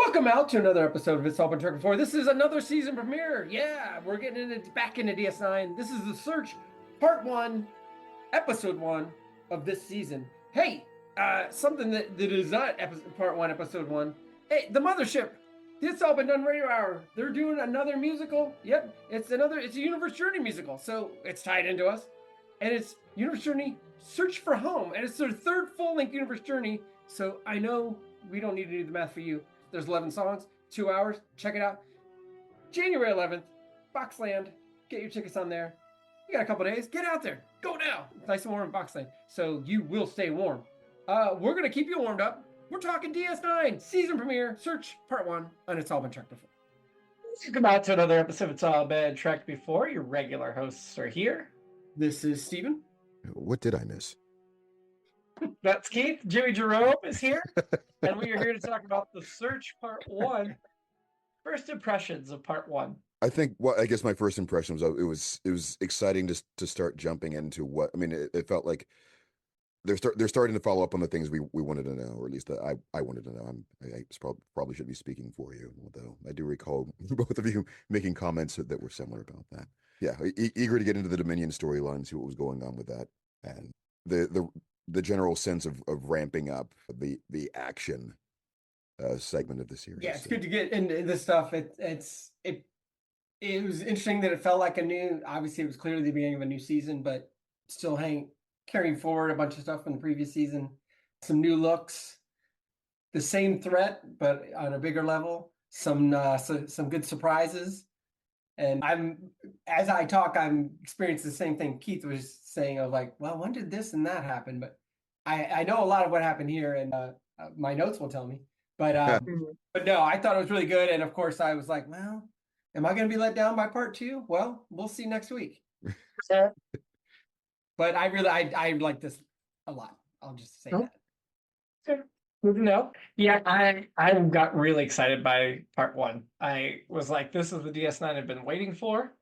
Welcome out to another episode of It's All Been Truck Before. This is another season premiere. Yeah, we're getting back into DS9. This is The Search, Part 1, Episode 1 of this season. Hey, something that is not Part 1, Episode 1. Hey, the Mothership. It's All Been Done Radio Hour. They're doing another musical. Yep, it's a Universe Journey musical. So it's tied into us. And it's Universe Journey Search for Home. And it's their third full-length Universe Journey. So I know we don't need to do the math for you. There's 11 songs, 2 hours. Check it out. January 11th, Boxland. Get your tickets on there. You got a couple days. Get out there. Go now. It's nice and warm in Boxland, so you will stay warm. We're going to keep you warmed up. We're talking DS9 season premiere, Search Part 1, and It's All Been Trucked Before. Welcome out to another episode of It's All Been Trucked Before. Your regular hosts are here. This is Steven. What did I miss? That's Keith. Jimmy-Jerome is here. And we are here to talk about The Search Part 1. First impressions of Part 1. I guess my first impression was it was exciting to start jumping into what, I mean, it felt like they're starting to follow up on the things we wanted to know, or at least that I wanted to know. I probably should be speaking for you, although I do recall both of you making comments that were similar about that. Yeah, eager to get into the Dominion storyline, see what was going on with that, and the general sense of ramping up the action segment of the series. Yeah, it's good to get into this stuff. It was interesting that it felt like obviously it was clearly the beginning of a new season, but still carrying forward a bunch of stuff from the previous season. Some new looks, the same threat, but on a bigger level. Some good surprises. And as I talk, I'm experiencing the same thing Keith was saying of like, well, when did this and that happen? But I know a lot of what happened here, and my notes will tell me. But no, I thought it was really good. And of course, I was like, well, am I going to be let down by part 2? Well, we'll see next week. But I like this a lot. I'll just say that. Sure. Good to know. Yeah, I got really excited by Part 1. I was like, this is the DS9 I've been waiting for.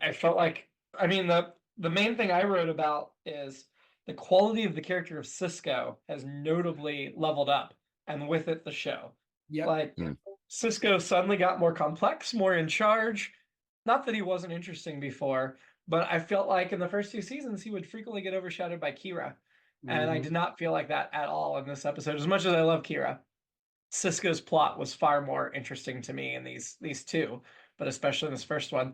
I felt like, I mean, the main thing I wrote about is the quality of the character of Cisco has notably leveled up, and with it, the show. Yep. Like, Cisco suddenly got more complex, more in charge. Not that he wasn't interesting before, but I felt like in the first 2 seasons, he would frequently get overshadowed by Kira. And I did not feel like that at all in this episode. As much as I love Kira, Cisco's plot was far more interesting to me in these two, but especially in this first one.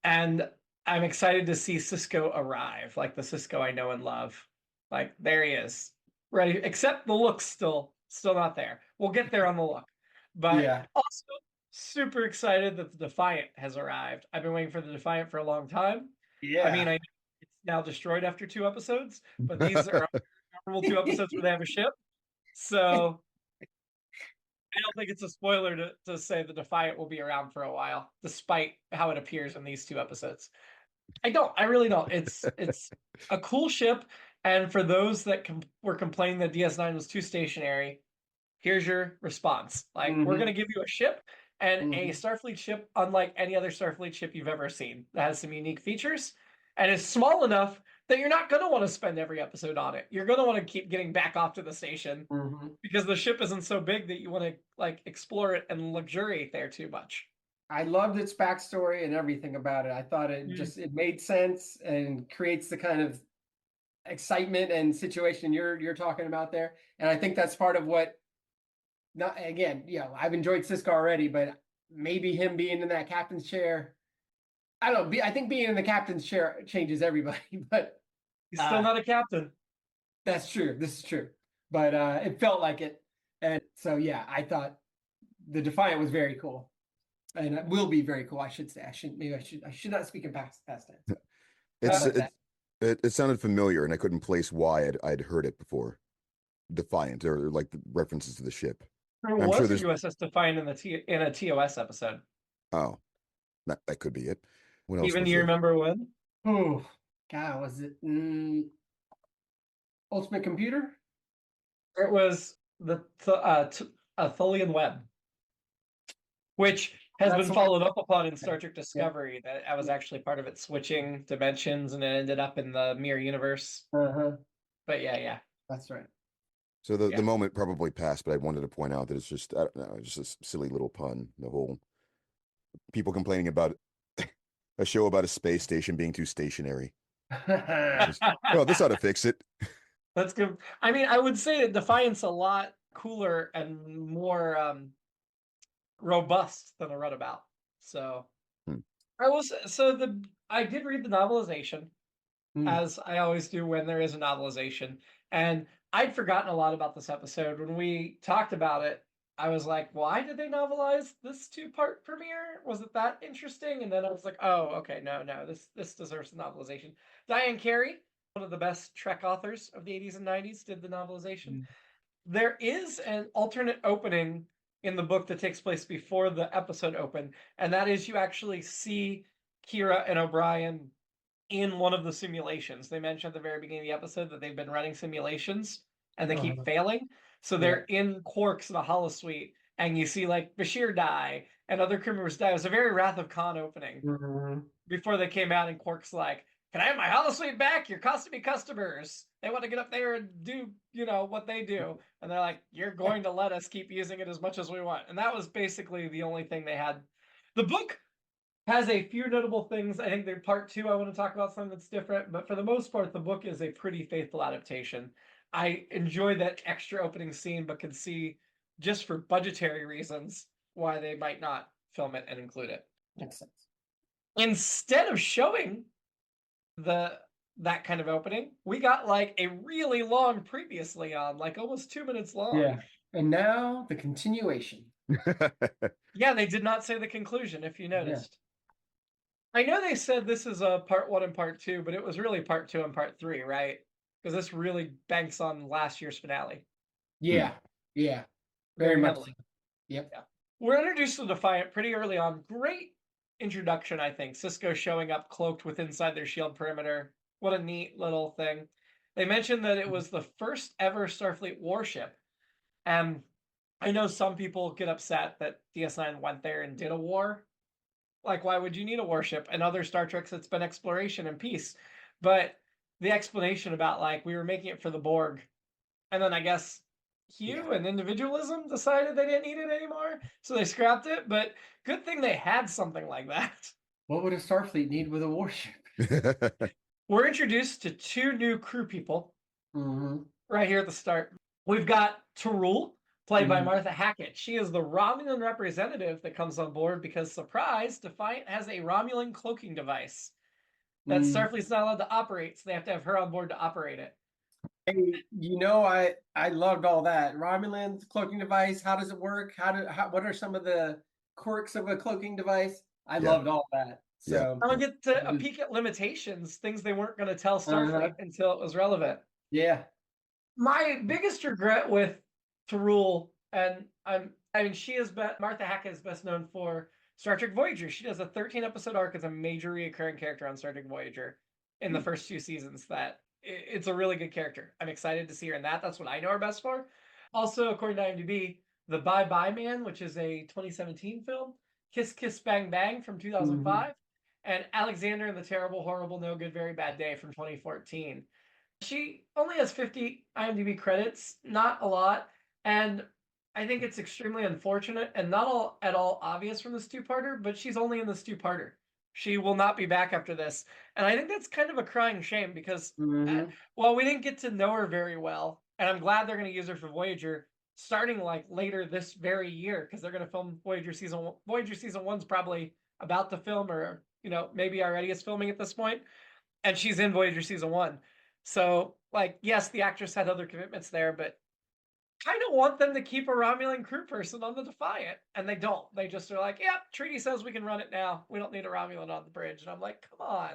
And I'm excited to see Cisco arrive, like the Cisco I know and love. Like, there he is, ready. Except the look's still not there. We'll get there on the look. But yeah. Also super excited that the Defiant has arrived. I've been waiting for the Defiant for a long time. Yeah. I mean, I know it's now destroyed after 2 episodes, but these are normal 2 episodes where they have a ship. So I don't think it's a spoiler to say the Defiant will be around for a while, despite how it appears in these 2 episodes. I really don't. It's a cool ship. And for those that were complaining that DS9 was too stationary, here's your response. Like, we're going to give you a ship and a Starfleet ship unlike any other Starfleet ship you've ever seen that has some unique features and is small enough that you're not going to want to spend every episode on it. You're going to want to keep getting back off to the station because the ship isn't so big that you want to like explore it and luxuriate there too much. I loved its backstory and everything about it. I thought it made sense and creates the kind of excitement and situation you're talking about there. And I think that's part of what, not again, I've enjoyed Cisco already, but maybe him being in that captain's chair, I don't know. I think being in the captain's chair changes everybody, but he's still not a captain. That's true. This is true, but it felt like it, and so yeah, I thought the Defiant was very cool, and it will be very cool. I should say. I should not speak in past tense. It sounded familiar, and I couldn't place why I'd heard it before. Defiant, or like the references to the ship. There was a USS Defiant in a TOS episode. Oh, that could be it. What else? Even you remember when? Oh, God, was it Ultimate Computer? It was the Tholian Web, which has been followed up upon in Star Trek Discovery. Yeah. That I was actually part of it switching dimensions, and it ended up in the mirror universe. But yeah, that's right. So the moment probably passed, but I wanted to point out that it's just, I don't know, it's just a silly little pun. The whole people complaining about a show about a space station being too stationary. Well, this ought to fix it. That's good. I mean, I would say that Defiant's a lot cooler and more robust than a runabout. So I did read the novelization, as I always do when there is a novelization. And I'd forgotten a lot about this episode. When we talked about it, I was like, why did they novelize this 2-part premiere? Was it that interesting? And then I was like, oh, okay, no, this deserves a novelization. Diane Carey, one of the best Trek authors of the 80s and 90s, did the novelization. There is an alternate opening in the book that takes place before the episode open, and that is you actually see Kira and O'Brien in one of the simulations. They mentioned at the very beginning of the episode that they've been running simulations and they keep failing. So they're in Quark's in a holosuite, and you see like Bashir die and other crew members die. It was a very Wrath of Khan opening before they came out, and Quark's like, can I have my holosuite back? You're costing me customers. They want to get up there and do, what they do. And they're like, you're going to let us keep using it as much as we want. And that was basically the only thing they had. The book has a few notable things. I think part 2, I want to talk about something that's different. But for the most part, the book is a pretty faithful adaptation. I enjoy that extra opening scene, but can see, just for budgetary reasons, why they might not film it and include it. Makes sense. Instead of showing that kind of opening, we got like a really long previously on, like almost 2 minutes long. Yeah. And now the continuation. Yeah, they did not say the conclusion, if you noticed. I know they said this is a part 1 and part 2, but it was really part 2 and part 3, right? Because this really banks on last year's finale. Yeah. Very much heavily. So. Yep. Yeah. We're introduced to Defiant pretty early on. Great introduction, I think. Cisco showing up cloaked with inside their shield perimeter. What a neat little thing. They mentioned that it was the first ever Starfleet warship. And I know some people get upset that DS9 went there and did a war. Like, why would you need a warship? And other Star Treks, it's been exploration and peace. But the explanation about, like, we were making it for the Borg. And then I guess Hugh and individualism decided they didn't need it anymore. So they scrapped it. But good thing they had something like that. What would a Starfleet need with a warship? We're introduced to 2 new crew people right here at the start. We've got Tarul, played by Martha Hackett. She is the Romulan representative that comes on board because, surprise, Defiant has a Romulan cloaking device that Starfleet's not allowed to operate, so they have to have her on board to operate it. Hey, I loved all that. Romulan's cloaking device, how does it work? What are some of the quirks of a cloaking device? I loved all that. So I'm gonna get a peek at limitations, things they weren't gonna tell Starfleet until it was relevant. Yeah. My biggest regret with Tarul, and Martha Hackett is best known for Star Trek Voyager. She does a 13-episode arc as a major recurring character on Star Trek Voyager in the first 2 seasons. It's a really good character. I'm excited to see her in that. That's what I know her best for. Also, according to IMDb, The Bye Bye Man, which is a 2017 film, Kiss Kiss Bang Bang from 2005, and Alexander and the Terrible, Horrible, No Good, Very Bad Day from 2014. She only has 50 IMDb credits, not a lot, and I think it's extremely unfortunate and not at all obvious from this 2-parter, but she's only in this 2-parter. She will not be back after this. And I think that's kind of a crying shame because, while we didn't get to know her very well, and I'm glad they're going to use her for Voyager, starting like later this very year, because they're going to film Voyager Season 1. Voyager Season 1's probably about to film, or, maybe already is filming at this point. And she's in Voyager Season 1. So, like, yes, the actress had other commitments there, but kind of want them to keep a Romulan crew person on the Defiant, and they don't. They just are like, yep, treaty says we can run it now. We don't need a Romulan on the bridge. And I'm like, come on.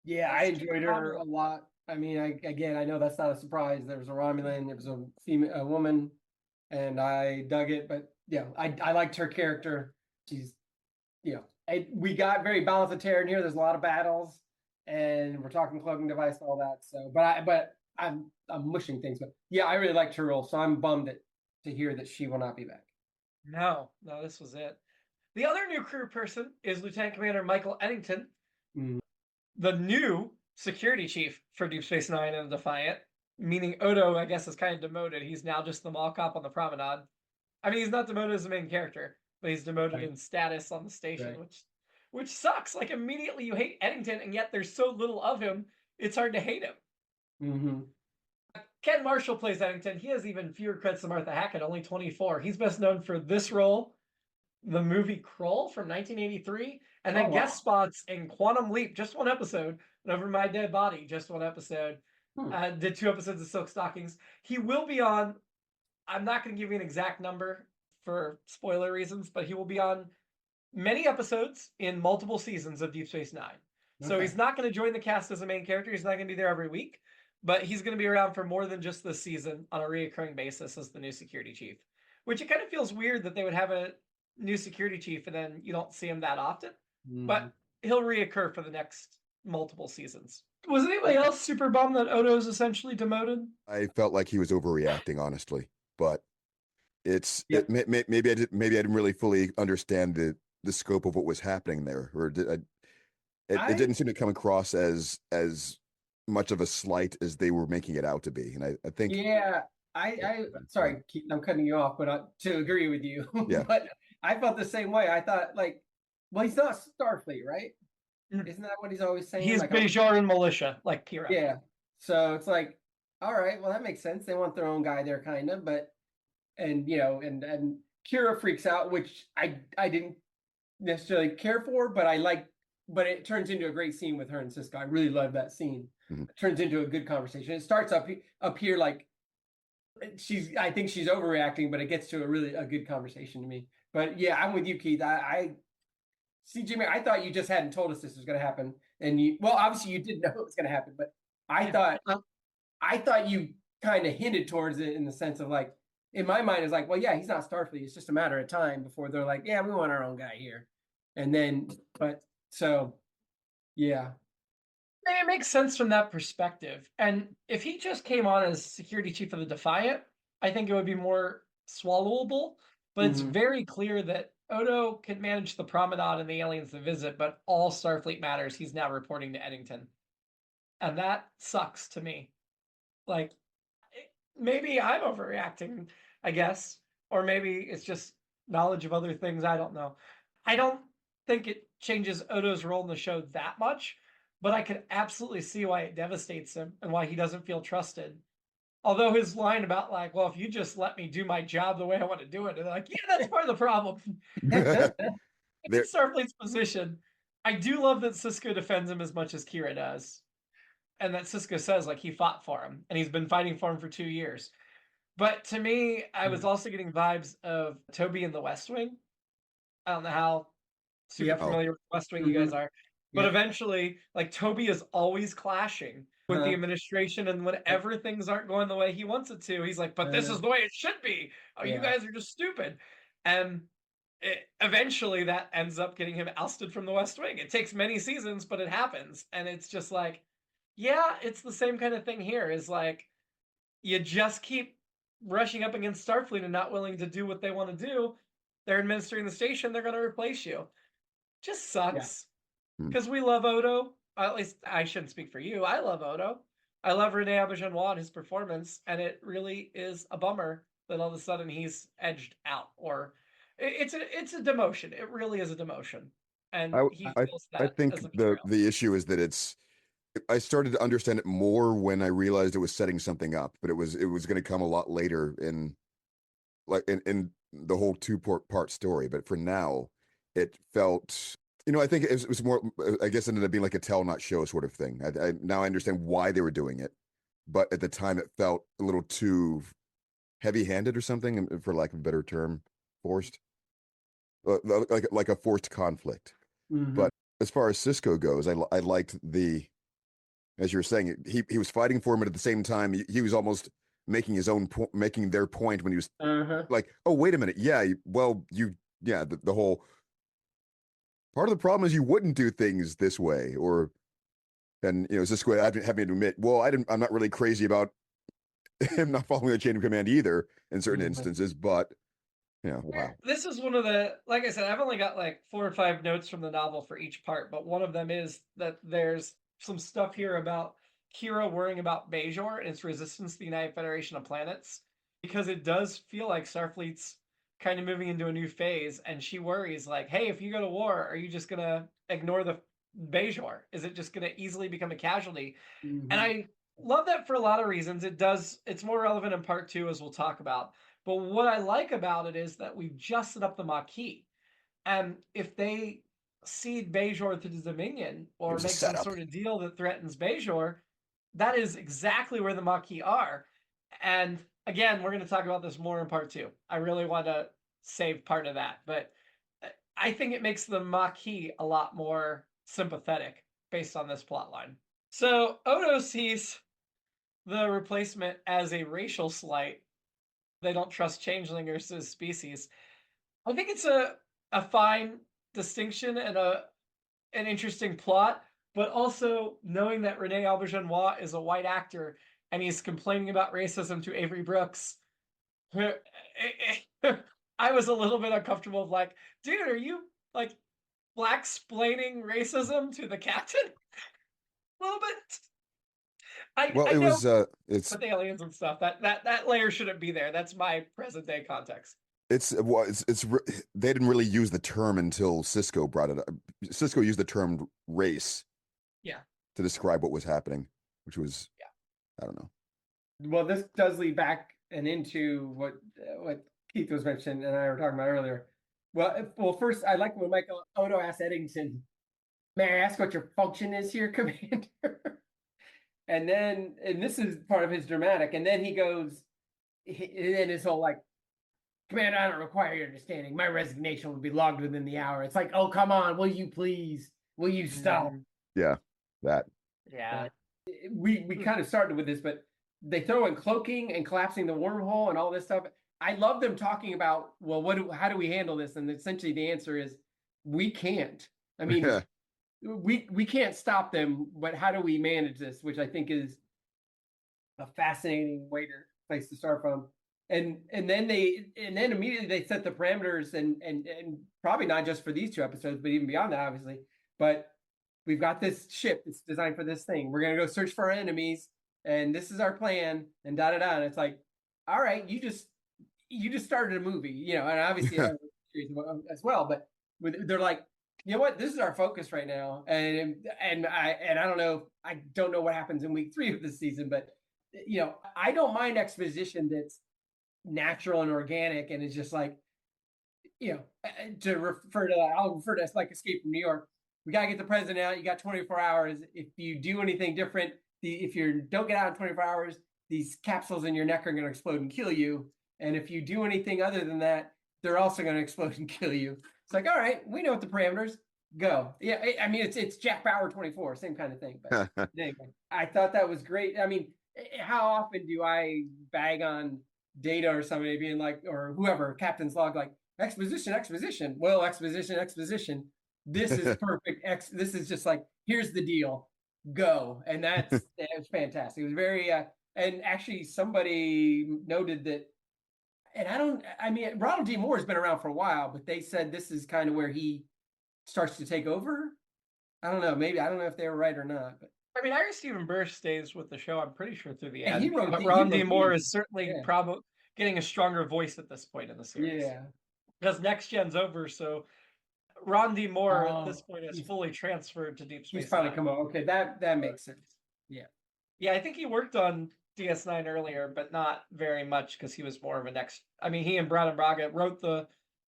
Yeah, I enjoyed her a lot. I mean, I know that's not a surprise. There was a Romulan, there was a woman, and I dug it. But yeah, I liked her character. She's, we got very balanced Terran here. There's a lot of battles, and we're talking cloaking device and all that. So, but I'm mushing things. But yeah, I really liked her role, so I'm bummed to hear that she will not be back. No, this was it. The other new crew person is Lieutenant Commander Michael Eddington, the new security chief for Deep Space Nine and the Defiant. meaning Odo, I guess, is kind of demoted. He's now just the mall cop on the promenade. I mean, he's not demoted as the main character, but he's demoted Right. in status on the station, Right. which sucks. Like immediately you hate Eddington, and yet there's so little of him, it's hard to hate him. Mm-hmm. Ken Marshall plays Eddington. He has even fewer credits than Martha Hackett, only 24. He's best known for this role, the movie Kroll from 1983, and then guest spots in Quantum Leap, just one episode, and Over My Dead Body, just one episode. Did 2 episodes of Silk Stockings. He will be on, I'm not going to give you an exact number for spoiler reasons, but he will be on many episodes in multiple seasons of Deep Space Nine. So he's not going to join the cast as a main character. He's not going to be there every week, but he's going to be around for more than just this season on a reoccurring basis as the new security chief, which it kind of feels weird that they would have a new security chief and then you don't see him that often, but he'll reoccur for the next multiple seasons. Was anybody else super bummed that Odo is essentially demoted? I felt like he was overreacting, honestly, but maybe I didn't really fully understand the scope of what was happening there, or it didn't seem to come across as much of a slight as they were making it out to be. And I think I sorry, Keith, I'm cutting you off, but to agree with you, Yeah. but I felt the same way. I thought like, well, he's not Starfleet, right? Isn't that what he's always saying? He's like, Bajoran militia, like Kira. Yeah. So it's like, all right, well, that makes sense. They want their own guy there, kind of, but and Kira freaks out, which I didn't necessarily care for, but I like. But it turns into a great scene with her and Sisko. I really love that scene. Mhm. It turns into a good conversation. It starts up here like I think she's overreacting, but it gets to a good conversation to me. But yeah, I'm with you, Keith. I see, Jimmy. I thought you just hadn't told us this was going to happen, and obviously you didn't know it was going to happen, but I thought you kind of hinted towards it in the sense of like, in my mind, it's like, well, yeah, he's not Starfleet. It's just a matter of time before they're like, yeah, we want our own guy here, and then, so, yeah. It makes sense from that perspective. And if he just came on as security chief of the Defiant, I think it would be more swallowable. But it's very clear that Odo can manage the promenade and the aliens to visit, but all Starfleet matters. He's now reporting to Eddington. And that sucks to me. Like, maybe I'm overreacting, I guess. Or maybe it's just knowledge of other things. I don't know. I don't think it changes Odo's role in the show that much, but I could absolutely see why it devastates him and why he doesn't feel trusted. Although his line about like, well, if you just let me do my job the way I want to do it, and they're like, yeah, that's part of the problem. It's Starfleet's position. I do love that Sisko defends him as much as Kira does. And that Sisko says like he fought for him and he's been fighting for him for 2 years. But to me, I was also getting vibes of Toby in the West Wing. I don't know how super familiar with West Wing you guys are. But eventually, like Toby is always clashing with the administration, and whenever things aren't going the way he wants it to, he's like, but this is the way it should be. Oh, you guys are just stupid. And eventually that ends up getting him ousted from the West Wing. It takes many seasons, but it happens. And it's just like, yeah, it's the same kind of thing here. Is like, you just keep rushing up against Starfleet and not willing to do what they want to do. They're administering the station, they're going to replace you. Just sucks. Because we love Odo. At least I shouldn't speak for you. I love Odo. I love Rene Auberjonois and his performance, and it really is a bummer that all of a sudden he's edged out. Or it's a demotion. It really is a demotion, and he feels that. I think the issue is that I started to understand it more when I realized it was setting something up, but it was going to come a lot later in the whole two-part story. But for now, it felt. I think it was more, I guess it ended up being like a tell not show sort of thing. Now I understand why they were doing it, but at the time it felt a little too heavy-handed or something, for lack of a better term, forced, like a forced conflict. But as far as Sisko goes, I liked as you were saying, he was fighting for him, but at the same time he was almost making making their point when he was like, oh, wait a minute, the whole. Part of the problem is you wouldn't do things this way, and Sisko having to admit, well, I'm not really crazy about him not following the chain of command either in certain instances, but wow. This is one of the, like I said, I've only got like 4 or 5 notes from the novel for each part, but one of them is that there's some stuff here about Kira worrying about Bajor and its resistance to the United Federation of Planets, because it does feel like Starfleet's kind of moving into a new phase, and she worries like, hey, if you go to war, are you just gonna ignore the Bajor? Is it just gonna easily become a casualty? Mhm. And I love that for a lot of reasons. It's more relevant in part 2, as we'll talk about. But what I like about it is that we've just set up the Maquis. And if they cede Bajor to the Dominion It or was a make some setup. sort of deal that threatens Bajor, that is exactly where the Maquis are. And again, we're going to talk about this more in part 2. I really want to save part of that. But I think it makes the Maquis a lot more sympathetic based on this plot line. So Odo sees the replacement as a racial slight. They don't trust changelingers as species. I think it's a fine distinction and an interesting plot, but also knowing that Rene Auberjonois is a white actor and he's complaining about racism to Avery Brooks, I was a little bit uncomfortable of like, dude, are you like black splaining racism to the captain? A little bit. Well, I it know was it's with aliens and stuff that layer shouldn't be there. That's my present day context. they didn't really use the term until Cisco brought it up. Cisco used the term race Yeah. to describe what was happening, which was I don't know. Well, this does lead back and into what Keith was mentioning and I were talking about earlier. Well, first I like when Michael Odo asked Eddington, "May I ask what your function is here, Commander?" And this is part of his dramatic, and then he goes, and then his whole like, "Commander, I don't require your understanding. My resignation will be logged within the hour." It's like, oh, come on, will you please? Will you stop? Yeah, that. Yeah. We kind of started with this, but they throw in cloaking and collapsing the wormhole and all this stuff. I love them talking about, well, how do we handle this? And essentially the answer is we can't. I mean, we can't stop them, but how do we manage this? Which I think is a fascinating place to start from. And then immediately they set the parameters and probably not just for these 2 episodes, but even beyond that, obviously. But we've got this ship that's designed for this thing. We're gonna go search for our enemies, and this is our plan, and da da da. And it's like, all right, you just started a movie, and obviously as well. But they're like, you know what? This is our focus right now, and I don't know. I don't know what happens in week 3 of this season, but I don't mind exposition that's natural and organic, and it's just like, I'll refer to as like Escape from New York. We got to get the president out. You got 24 hours. If you do anything different, if you don't get out in 24 hours, these capsules in your neck are going to explode and kill you. And if you do anything other than that, they're also going to explode and kill you. It's like, all right, we know what the parameters. Go. Yeah, I mean, it's Jack Bauer 24, same kind of thing. But anyway, I thought that was great. I mean, how often do I bag on Data or somebody being like, or whoever, Captain's Log, like, exposition. Well, exposition. This is perfect. This is just like, here's the deal. Go. And that was fantastic. It was very, and actually somebody noted that, and I mean, Ronald D. Moore has been around for a while, but they said this is kind of where he starts to take over. I don't know. Maybe, I don't know if they were right or not. But I mean, Ira Stephen Burr stays with the show, I'm pretty sure, through the end. But Ron D. Moore is certainly probably getting a stronger voice at this point in the series. Yeah. Because Next Gen's over, so Ron D. Moore at this point is fully transferred to Deep Space He's probably Nine. come on. Okay, that makes sense. Yeah. Yeah, I think he worked on DS9 earlier, but not very much because he was more of a he and Brad and Braga wrote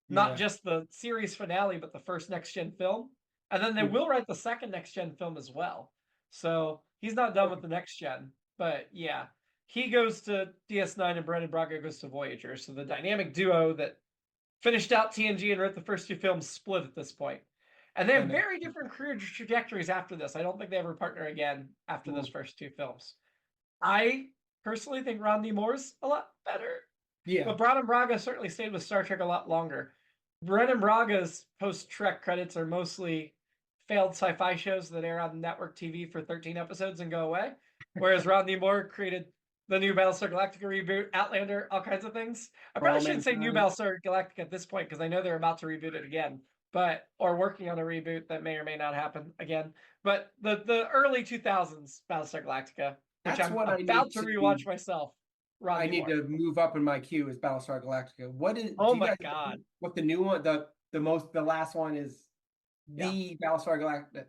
not just the series finale, but the first Next Gen film. And then they will write the second Next Gen film as well. So he's not done with the Next Gen. But yeah, he goes to DS9 and Brandon Braga goes to Voyager. So the dynamic duo that finished out TNG and wrote the first 2 films split at this point. And they have very different career trajectories after this. I don't think they ever partner again after those first 2 films. I personally think Ron D. Moore's a lot better. Yeah. But Brandon Braga certainly stayed with Star Trek a lot longer. Brandon Braga's post-Trek credits are mostly failed sci-fi shows that air on network TV for 13 episodes and go away. Whereas Ron D. Moore created the new Battlestar Galactica reboot, Outlander, all kinds of things. I probably shouldn't say new Battlestar Galactica at this point because I know they're about to reboot it again, or working on a reboot that may or may not happen again. But the early 2000s Battlestar Galactica, which That's I'm what I about need to to rewatch myself. I need to move up in my queue is Battlestar Galactica. What is? Oh Do you my guys God. know what the new one? The last one is the Battlestar Galactica.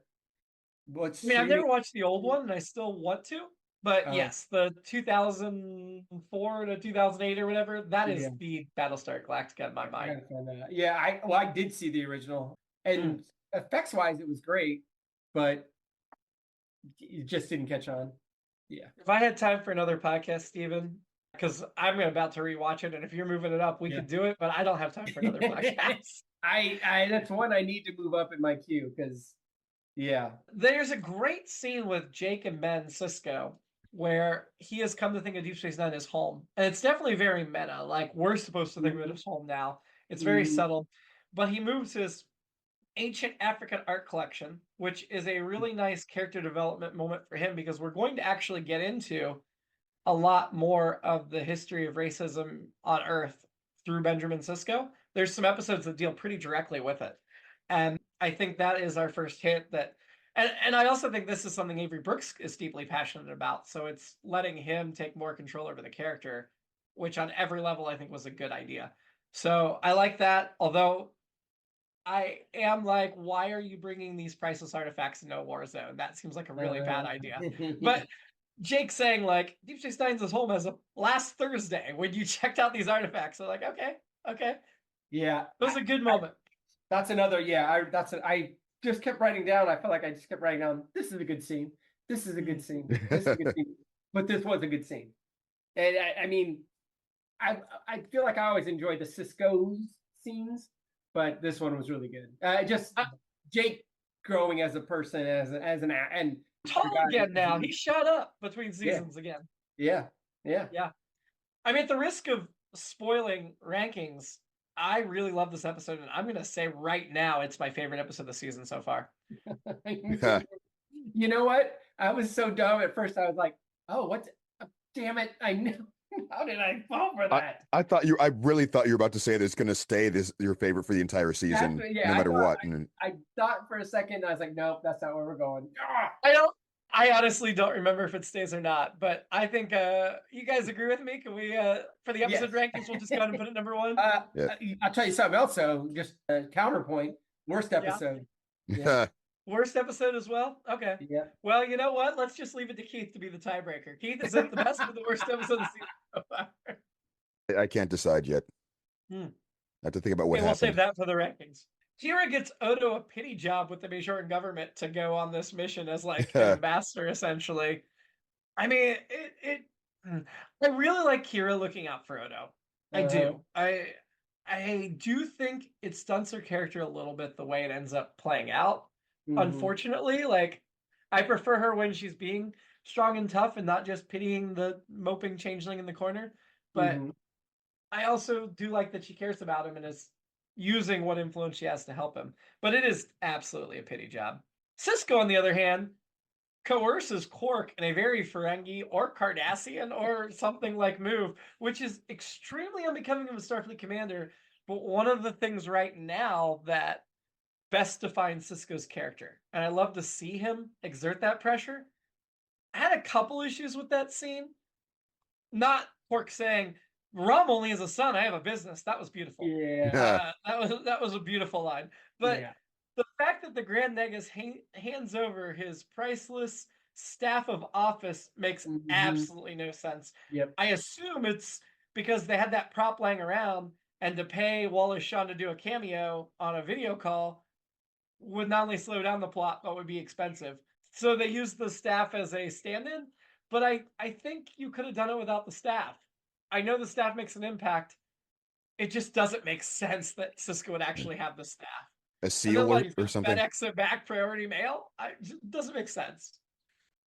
What's I mean, I've streaming? never watched the old one, and I still want to. But Oh. yes, the 2004 to 2008 or whatever, that is Yeah. the Battlestar Galactica in my I mind. gotta find that. Yeah, I did see the original, and effects wise, it was great, but it just didn't catch on. Yeah. If I had time for another podcast, Steven, because I'm about to rewatch it, and if you're moving it up, we could do it, but I don't have time for another podcast. I that's one I need to move up in my queue because, yeah. There's a great scene with Jake and Ben Sisko where he has come to think of Deep Space Nine as home. And it's definitely very meta. Like, we're supposed to think of it as home now. It's very subtle. But he moves his ancient African art collection, which is a really nice character development moment for him because we're going to actually get into a lot more of the history of racism on Earth through Benjamin Sisko. There's some episodes that deal pretty directly with it. And I think that is our first hint that, and I also think this is something Avery Brooks is deeply passionate about. So it's letting him take more control over the character, which on every level I think was a good idea. So I like that. Although I am like, why are you bringing these priceless artifacts into a war zone? That seems like a really bad idea. But Jake saying like Deep Space Nine's his home as of last Thursday when you checked out these artifacts. So like, okay. Yeah. It was a good moment. That's another, I just kept writing down. I felt like I just kept writing down, this is a good scene. This is a good scene. This is a good scene. But this was a good scene. And I mean, I feel like I always enjoyed the Cisco's scenes, but this one was really good. Jake growing as a person, as an and tall again now. He shot up between seasons again. Yeah. I mean, at the risk of spoiling rankings, I really love this episode, and I'm going to say right now it's my favorite episode of the season so far. You know what? I was so dumb at first. I was like, "Oh, what? Damn it! I knew. How did I fall for that?" I really thought you were about to say that it's going to stay your favorite for the entire season, no matter what. I thought for a second. I was like, "Nope, that's not where we're going." I honestly don't remember if it stays or not, but I think you guys agree with me. Can we, for the episode rankings, we'll just go ahead and put it number one? I'll tell you something else, though. Just a counterpoint. Worst episode. Yeah. Worst episode as well? Okay. Yeah. Well, you know what? Let's just leave it to Keith to be the tiebreaker. Keith, is it the best or the worst episode of the season so far? I can't decide yet. I have to think about what happened. We'll save that for the rankings. Kira gets Odo a pity job with the Bajoran government to go on this mission as like an ambassador, essentially. I mean, I really like Kira looking out for Odo. I do. I do think it stunts her character a little bit the way it ends up playing out. Unfortunately, like I prefer her when she's being strong and tough and not just pitying the moping changeling in the corner. But I also do like that she cares about him and is using what influence she has to help him. But it is absolutely a pity job. Sisko, on the other hand, coerces Quark in a very Ferengi or Cardassian or something like move, which is extremely unbecoming of a Starfleet commander. But one of the things right now that best defines Sisko's character, and I love to see him exert that pressure. I had a couple issues with that scene. Not Quark saying, Rom only has a son, I have a business. That was beautiful. Yeah. That was a beautiful line. But the fact that the Grand Negus hands over his priceless staff of office makes absolutely no sense. Yep. I assume it's because they had that prop laying around, and to pay Wallace Shawn to do a cameo on a video call would not only slow down the plot, but would be expensive. So they used the staff as a stand-in, but I think you could have done it without the staff. I know the staff makes an impact. It just doesn't make sense that Sisko would actually have the staff. A seal or something. FedEx it back priority mail. It doesn't make sense.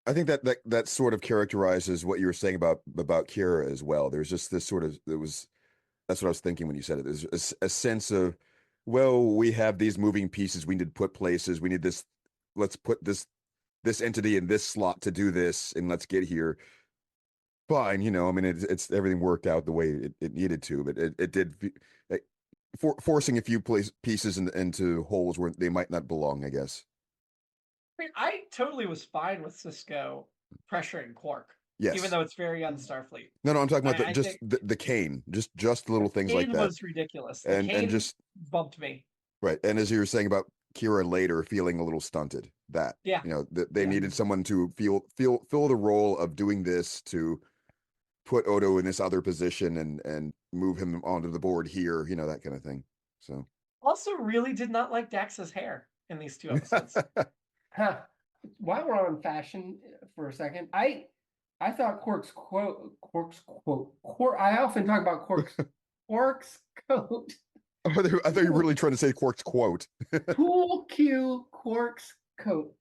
I think that sort of characterizes what you were saying about Kira as well. There's just this sort of that's what I was thinking when you said it. There's a sense of, well, we have these moving pieces we need to put places. We need this. Let's put this entity in this slot to do this, and let's get here. Fine, I mean, it's everything worked out the way it needed to, but it did forcing a few pieces into holes where they might not belong, I guess. mean, I totally was fine with Cisco pressuring Quark, even Yes. though it's very un-Starfleet. No, I'm talking about I just think the cane, just little things like Kane that, was ridiculous. The and Kane just bumped me. right. And as you were saying about Kira later feeling a little stunted, that Yeah. that they Yeah. needed someone to fill the role of doing this to put Odo in this other position and move him onto the board here, that kind of thing. So Also, really did not like Dax's hair in these 2 episodes. Huh. While we're on fashion for a second, I thought Quark's quote. I often talk about Quark's coat. I thought you were really trying to say Quark's quote. Cool Q Quark's coat.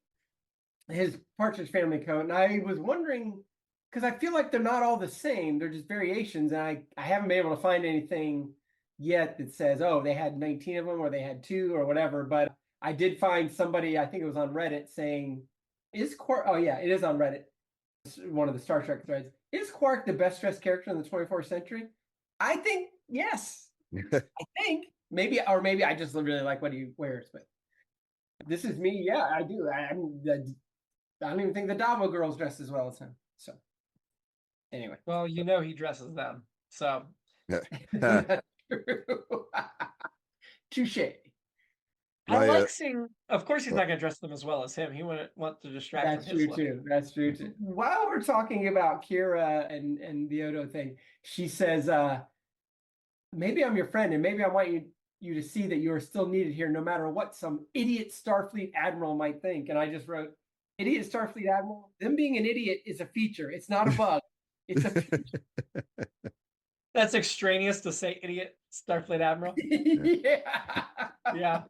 His Partridge Family coat. And I was wondering, because I feel like they're not all the same. They're just variations. And I haven't been able to find anything yet that says, oh, they had 19 of them or they had 2 or whatever. But I did find somebody, I think it was on Reddit, saying, is Quark, oh yeah, it is on Reddit, one of the Star Trek threads. Is Quark the best dressed character in the 24th century? I think yes. I think maybe I just really like what he wears, but this is me. Yeah, I do. I don't even think the Davo girls dress as well as him. So anyway, Well, he dresses them. So that's true. Touche. I like seeing. Of course, he's not going to dress them as well as him. He wouldn't want to distract That's from his true too. That's true too. While we're talking about Kira and the Odo thing, she says, maybe I'm your friend and maybe I want you to see that you are still needed here no matter what some idiot Starfleet admiral might think. And I just wrote, idiot Starfleet admiral, them being an idiot is a feature. It's not a bug. It's a feature. That's extraneous to say idiot Starfleet admiral. Yeah. Yeah.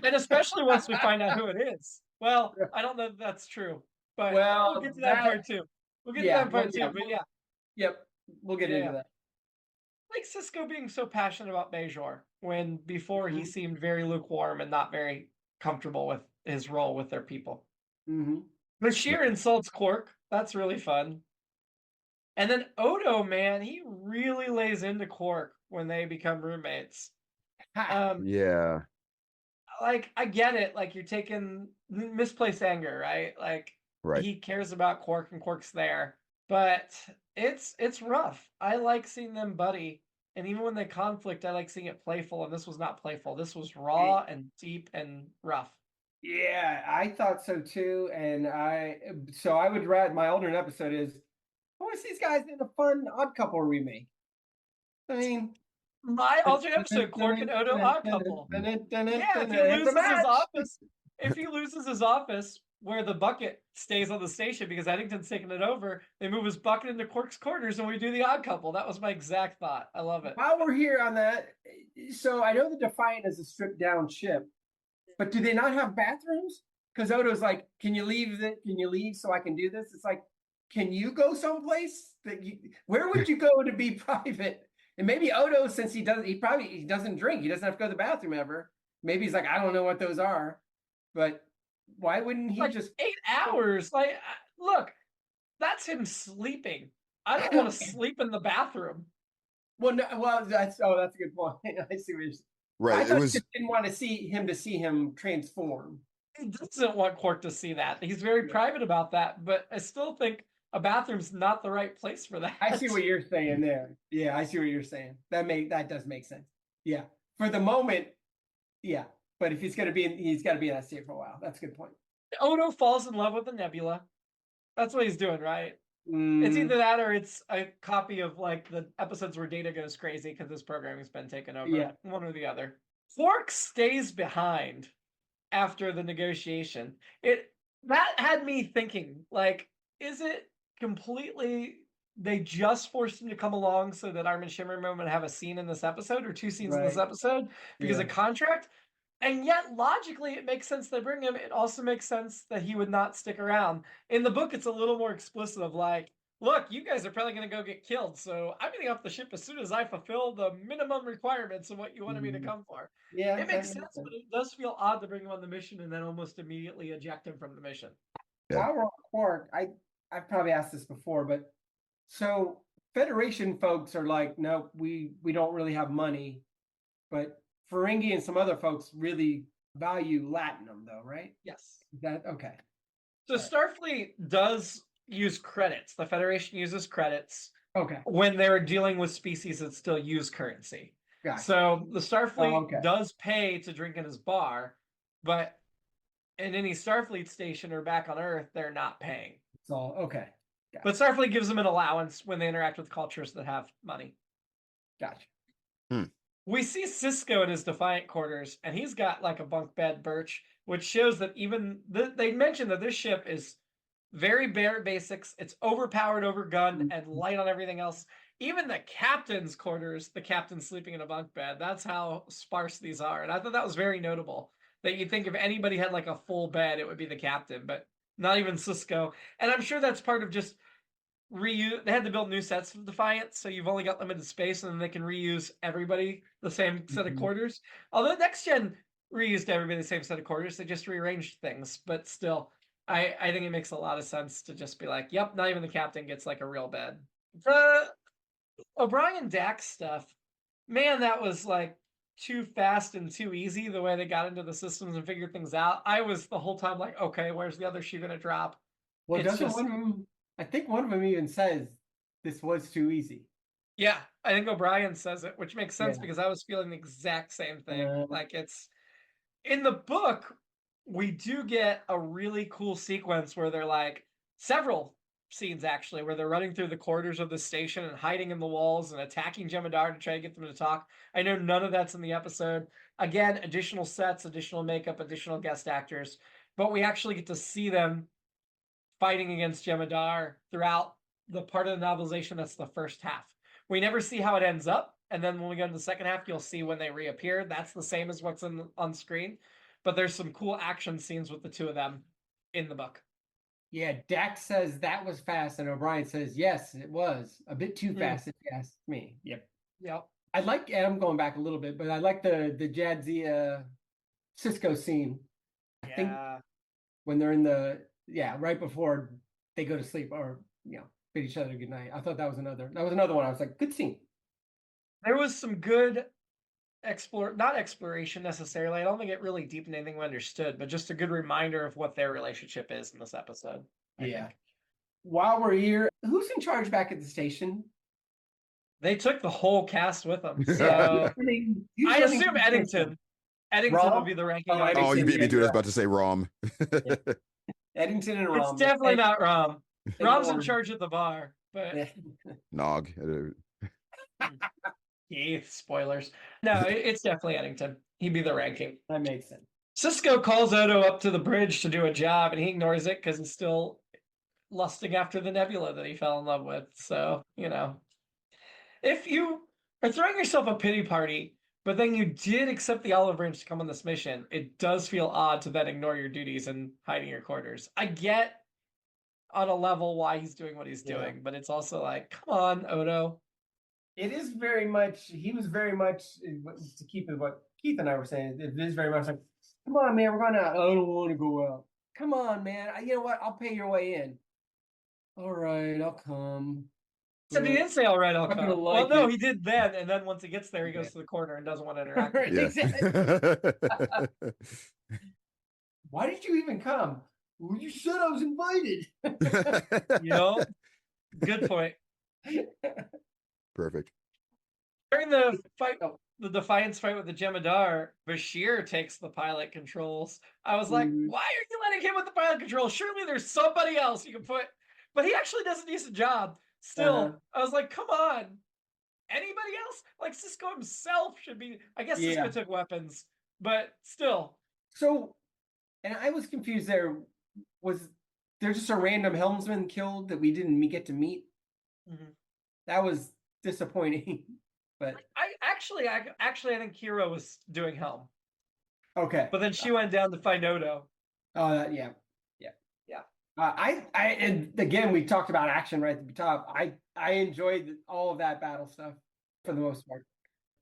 And especially once we find out who it is. Well, I don't know if that's true, but we'll get to that part too. We'll get to that part too, but yeah. Yep. We'll get into that. Like Cisco being so passionate about Bajor when before he seemed very lukewarm and not very comfortable with his role with their people. Bashir insults Quark. That's really fun. And then Odo, man, he really lays into Quark when they become roommates. Yeah. Like, I get it. Like, you're taking misplaced anger, right? Like, he cares about Quark and Quark's there. But it's rough. I like seeing them buddy. And even when they conflict, I like seeing it playful. And this was not playful. This was raw and deep and rough. Yeah, I thought so too. And I would rather, my alternate episode is, I want to see these guys in a fun Odd Couple remake. I mean, my alternate episode, Quark and Odo Odd Couple. Yeah, if he loses his office where the bucket stays on the station because Eddington's taking it over, they move his bucket into Quark's quarters and we do the Odd Couple. That was my exact thought. I love it. While we're here on that, so I know the Defiant is a stripped down ship, but do they not have bathrooms? Because Odo's like, can you leave so I can do this? It's like, can you go someplace where would you go to be private? And maybe Odo, since he doesn't drink, he doesn't have to go to the bathroom ever. Maybe he's like, I don't know what those are, but why wouldn't he just 8 hours? Like, look, that's him sleeping. I don't want to sleep in the bathroom. Well, no, that's a good point. I see what you're saying. Right. I just didn't want to see him transform. He doesn't want Quark to see that. He's very private about that, but I still think a bathroom's not the right place for that. I see what you're saying there. Yeah, I see what you're saying. That does make sense. Yeah. For the moment, yeah. But if he's got to be in that state for a while. That's a good point. Odo falls in love with the Nebula. That's what he's doing, right? It's either that or it's a copy of like the episodes where Data goes crazy because this programming's been taken over. Yeah. One or the other. Quark stays behind after the negotiation. That had me thinking, like, is it completely they just forced him to come along so that Armin Shimmerman would have a scene in this episode or 2 scenes in this episode because of contract? And yet, logically, it makes sense they bring him. It also makes sense that he would not stick around. In the book, it's a little more explicit of like, look, you guys are probably going to go get killed, so I'm getting off the ship as soon as I fulfill the minimum requirements of what you wanted me to come for. Yeah, it makes sense, but it does feel odd to bring him on the mission and then almost immediately eject him from the mission. Yeah. While we're on Quark, I've probably asked this before, but so Federation folks are like, no, we don't really have money, but Ferengi and some other folks really value Latinum, though, right? Yes. Is that okay? So Starfleet does use credits. The Federation uses credits Okay. when they're dealing with species that still use currency. Gotcha. So the Starfleet okay. does pay to drink in his bar, but in any Starfleet station or back on Earth, they're not paying. It's all okay. Gotcha. But Starfleet gives them an allowance when they interact with cultures that have money. Gotcha. We see Sisko in his Defiant quarters, and he's got like a bunk bed birch, which shows that even they mentioned that this ship is very bare basics. It's overpowered, overgunned, and light on everything else. Even the captain's quarters, the captain's sleeping in a bunk bed. That's how sparse these are. And I thought that was very notable. That you'd think if anybody had like a full bed, it would be the captain, but not even Sisko. And I'm sure that's part of just reuse. They had to build new sets of Defiant, so you've only got limited space, and then they can reuse everybody the same set of quarters. Although Next Gen reused everybody the same set of quarters, they just rearranged things. But still, I think it makes a lot of sense to just be like, yep, not even the captain gets like a real bed. The O'Brien Dax stuff, man, that was like too fast and too easy the way they got into the systems and figured things out. I was the whole time like, okay, where's the other shoe gonna drop? Well, doesn't one of them? I think one of them even says this was too easy. Yeah, I think O'Brien says it, which makes sense because I was feeling the exact same thing. Like it's in the book, we do get a really cool sequence where they're like several scenes actually where they're running through the corridors of the station and hiding in the walls and attacking Jem'Hadar to try to get them to talk. I know none of that's in the episode. Again, additional sets, additional makeup, additional guest actors, but we actually get to see them fighting against Jem'Hadar throughout the part of the novelization that's the first half. We never see how it ends up, and then when we go to the second half, you'll see when they reappear. That's the same as what's on screen, but there's some cool action scenes with the two of them in the book. Yeah, Dax says that was fast, and O'Brien says, yes, it was. A bit too fast, if you ask me. Yep. I like, and I'm going back a little bit, but I like the Jadzia Sisko scene. I think when they're in the, right before they go to sleep or, bid each other good night. I thought that was another one. I was like, good scene. There was some good not exploration necessarily. I don't think it really deepened anything we understood, but just a good reminder of what their relationship is in this episode. I think. While we're here, who's in charge back at the station? They took the whole cast with them. So I assume Eddington. Eddington will be the ranking. Oh, you beat me to it. I was about to say Rom. Eddington and Rom. It's definitely not Rom. Rom's in charge at the bar, but Nog. Spoilers. No, it's definitely Eddington. He'd be the ranking. That makes sense. Sisko calls Odo up to the bridge to do a job, and he ignores it because he's still lusting after the nebula that he fell in love with. So, if you are throwing yourself a pity party, but then you did accept the olive branch to come on this mission, it does feel odd to then ignore your duties and hide in your quarters. I get on a level why he's doing what he's doing, but it's also like, come on, Odo. It is very much, he was very much, to keep it what Keith and I were saying, it is very much like, come on, man, we're going out. I don't want to go out. Come on, man. You know what? I'll pay your way in. All right, I'll come. Except he didn't say, all right, I'll come. Like no, he did then. And then once he gets there, he goes to the corner and doesn't want to interact. Why did you even come? Well, you said I was invited. Good point. Perfect. During the fight, the Defiance fight with the Jem'Hadar, Bashir takes the pilot controls. I was like, why are you letting him with the pilot controls? Surely there's somebody else you can put. But he actually does a decent job. Still, I was like, come on. Anybody else? Like Sisko himself should be. I guess Sisko took weapons, but still. So, and I was confused there. Was there just a random helmsman killed that we didn't get to meet? That was disappointing. But I think Kira was doing helm. Okay. But then she went down to find Odo. Yeah. And again, we talked about action right at the top. I enjoyed all of that battle stuff for the most part.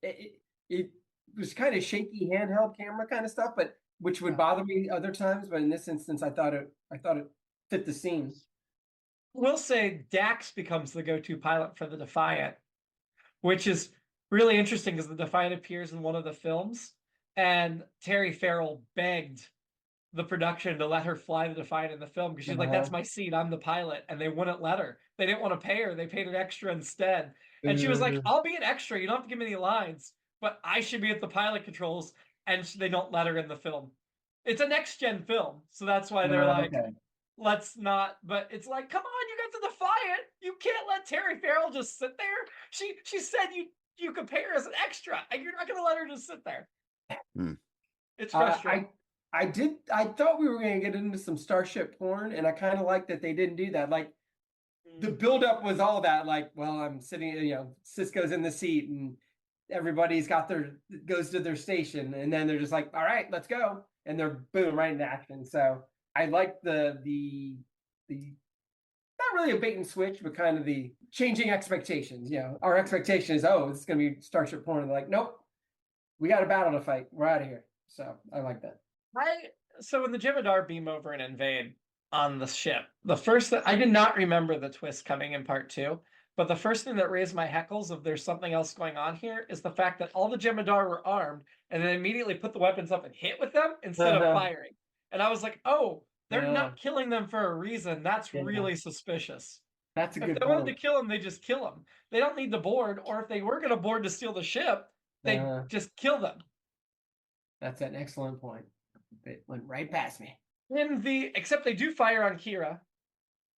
It was kind of shaky handheld camera kind of stuff, but which would bother me other times. But in this instance, I thought it fit the scene. We'll say Dax becomes the go-to pilot for the Defiant, which is really interesting because the Defiant appears in one of the films, and Terry Farrell begged the production to let her fly the Defiant in the film because she's like, that's my seat, I'm the pilot, and they wouldn't let her. They didn't want to pay her. They paid an extra instead. And she was like, I'll be an extra. You don't have to give me any lines, but I should be at the pilot controls, and they don't let her in the film. It's a next-gen film, so that's why they're like, let's not. But it's like, come on, you got the Defiant. You can't let Terry Farrell just sit there. She said you could pay her as an extra, and you're not going to let her just sit there. It's frustrating. I thought we were going to get into some Starship porn, and I kind of like that they didn't do that. Like, the buildup was all that, like, well, I'm sitting, Cisco's in the seat, and everybody's goes to their station, and then they're just like, all right, let's go. And they're boom, right into action. So I like the not really a bait and switch, but kind of the changing expectations. Our expectation is, oh, this is going to be Starship porn. And they're like, nope, we got a battle to fight. We're out of here. So I like that. So when the Jem'Hadar beam over and invade on the ship, the first I did not remember the twist coming in part 2, but the first thing that raised my hackles of there's something else going on here is the fact that all the Jem'Hadar were armed and then immediately put the weapons up and hit with them instead of firing. And I was like, oh, they're not killing them for a reason. That's really suspicious. That's a good point. If they wanted to kill them, they just kill them. They don't need to board, or if they were going to board to steal the ship, they just kill them. That's an excellent point. It went right past me. Except they do fire on Kira,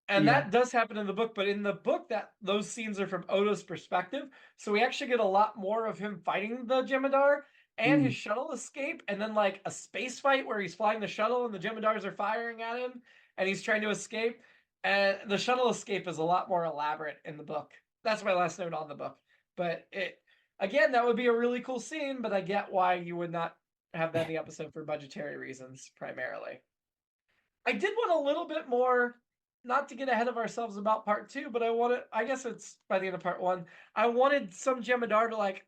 and that does happen in the book. But in the book, those scenes are from Odo's perspective, so we actually get a lot more of him fighting the Jem'Hadar and his shuttle escape, and then like a space fight where he's flying the shuttle and the Jem'Hadars are firing at him, and he's trying to escape. And the shuttle escape is a lot more elaborate in the book. That's my last note on the book. But that would be a really cool scene. But I get why you would not have that in the episode for budgetary reasons primarily. I did want a little bit more, not to get ahead of ourselves about part 2, but I guess it's by the end of part 1, I wanted some Jem'Hadar to like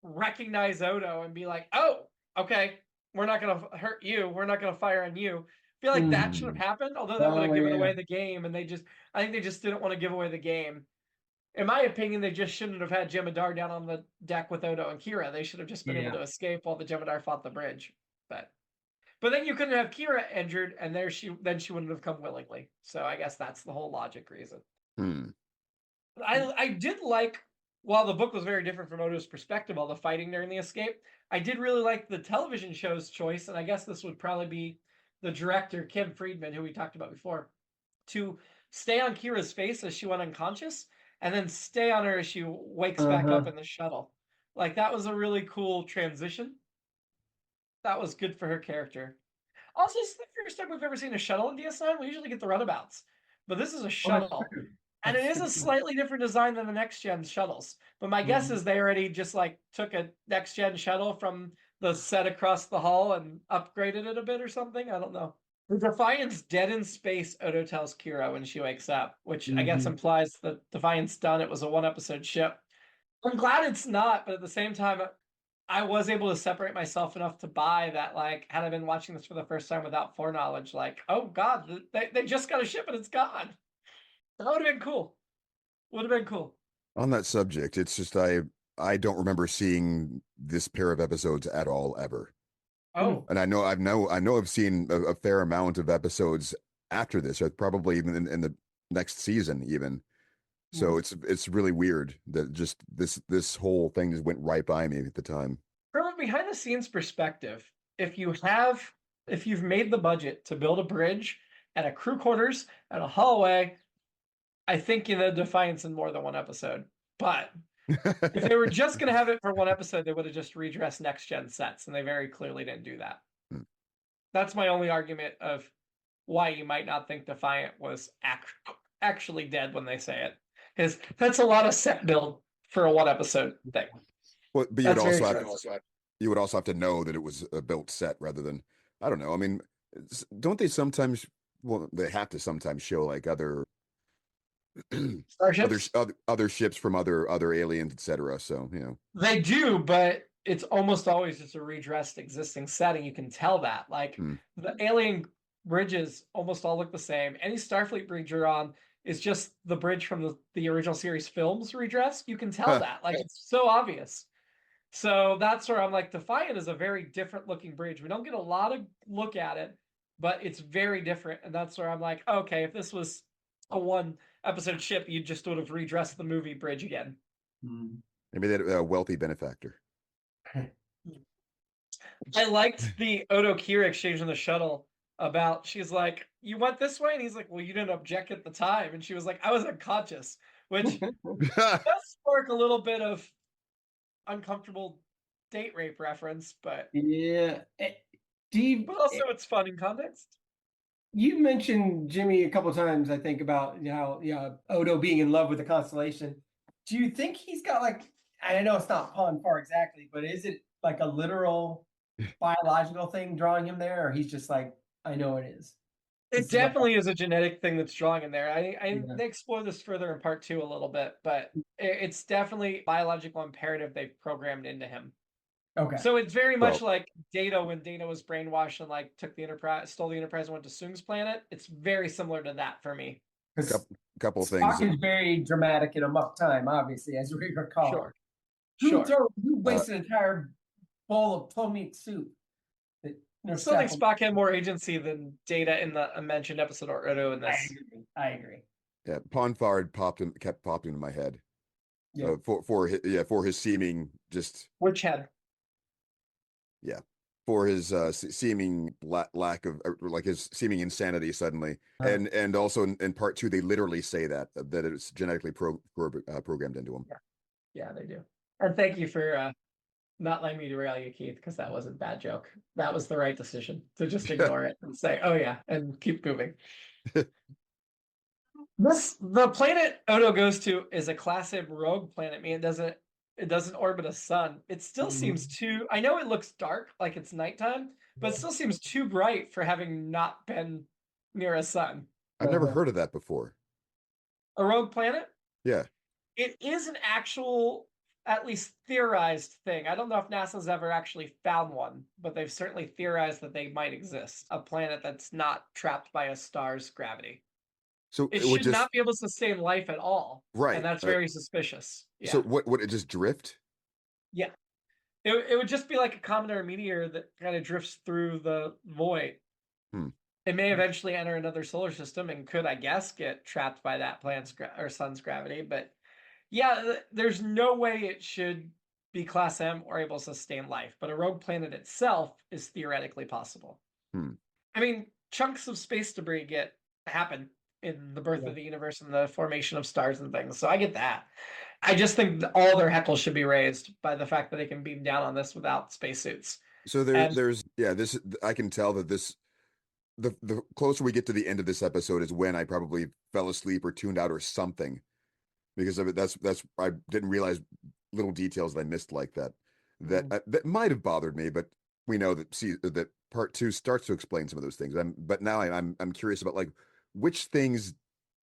recognize Odo and be like, oh, okay, we're not going to hurt you. We're not going to fire on you. I feel like that should have happened, although that would have given away the game. And I think they just didn't want to give away the game. In my opinion, they just shouldn't have had Jem'Hadar down on the deck with Odo and Kira. They should have just been able to escape while the Jem'Hadar fought the bridge. But then you couldn't have Kira injured, and she wouldn't have come willingly. So I guess that's the whole logic reason. I did like, while the book was very different from Odo's perspective, all the fighting during the escape, I did really like the television show's choice, and I guess this would probably be the director, Kim Friedman, who we talked about before, to stay on Kira's face as she went unconscious, and then stay on her as she wakes back up in the shuttle. Like, that was a really cool transition. That was good for her character. Also, this is the first time we've ever seen a shuttle in DS9. We usually get the runabouts. But this is a shuttle. And it is a slightly different design than the next-gen shuttles. But my guess is they already just, like, took a next-gen shuttle from the set across the hall and upgraded it a bit or something. I don't know. The Defiant's dead in space, Odo tells Kira when she wakes up, which I guess implies that Defiant's done. It was a one-episode ship. I'm glad it's not, but at the same time, I was able to separate myself enough to buy that, like, had I been watching this for the first time without foreknowledge, like, oh, God, they just got a ship and it's gone. That would have been cool. Would have been cool. On that subject, it's just I don't remember seeing this pair of episodes at all ever. Oh. And I know I've seen a fair amount of episodes after this, or probably even in the next season even. So it's really weird that just this whole thing just went right by me at the time. From a behind the scenes perspective, if you've made the budget to build a bridge and a crew quarters and a hallway, I think the Defiant's in more than one episode. But if they were just going to have it for one episode, they would have just redressed next-gen sets, and they very clearly didn't do that. That's my only argument of why you might not think Defiant was actually dead when they say it. Because that's a lot of set build for a one-episode thing. Well, but you would also have to know that it was a built set rather than, I don't know. I mean, don't they sometimes? Well, they have to sometimes show like other starships, other ships from other aliens, etc. So they do, but it's almost always just a redressed existing setting. You can tell that, like the alien bridges almost all look the same. Any Starfleet bridge you're on is just the bridge from the original series films redressed. You can tell that, like it's so obvious. So that's where I'm like, Defiant is a very different looking bridge. We don't get a lot of look at it, but it's very different. And that's where I'm like, okay, if this was a 1-episode ship, you just would have redressed the movie bridge again. Maybe that wealthy benefactor. I liked the Odo Kira exchange on the shuttle about, she's like, you went this way? And he's like, well, you didn't object at the time. And she was like, I was unconscious, which does spark a little bit of uncomfortable date rape reference, but yeah. but also it's fun in context. You mentioned Jimmy a couple of times, I think, about how Odo being in love with the constellation. Do you think he's got like, I know it's not Pon farr exactly, but is it like a literal biological thing drawing him there, or he's just like, I know it is? It definitely is a genetic thing that's drawing in there. They explore this further in part 2 a little bit, but it's definitely biological imperative they've programmed into him. Okay. So it's very much like Data when Data was brainwashed and like took the Enterprise, stole the Enterprise, and went to Soong's planet. It's very similar to that for me. Couple things. Spock is very dramatic in Amok Time, obviously, as we recall. Sure. Who wastes an entire bowl of tomic soup? I still think Spock had more agency than Data in the mentioned episode or Odo in this. I agree. Yeah, Pon farr kept popping into my head. Yeah. For his seeming just which head? Yeah, for his seeming lack of like his seeming insanity suddenly, and also in part 2 they literally say that it's genetically programmed into him. Yeah, they do. And thank you for not letting me derail you, Keith, because that was a bad joke. That was the right decision to just ignore it and say, oh yeah, and keep moving. The planet Odo goes to is a Class M rogue planet. I mean, it doesn't orbit a sun. It still seems too, I know it looks dark, like it's nighttime, but it still seems too bright for having not been near a sun. I've never heard of that before. A rogue planet? Yeah. It is an actual, at least theorized thing. I don't know if NASA's ever actually found one, but they've certainly theorized that they might exist. A planet that's not trapped by a star's gravity. So it should not be able to sustain life at all. Right. And that's very suspicious. Yeah. So would it just drift? Yeah. It would just be like a comet or a meteor that kind of drifts through the void. It may eventually enter another solar system and could, I guess, get trapped by that planet's or sun's gravity. But yeah, there's no way it should be Class M or able to sustain life. But a rogue planet itself is theoretically possible. I mean, chunks of space debris happen in the birth of the universe and the formation of stars and things. So I get that. I just think all their heckles should be raised by the fact that they can beam down on this without spacesuits. So this I can tell that this the closer we get to the end of this episode is when I probably fell asleep or tuned out or something because of it. That's I didn't realize little details that I missed like that. That might have bothered me, but we know that part 2 starts to explain some of those things. But now I'm curious about like which things,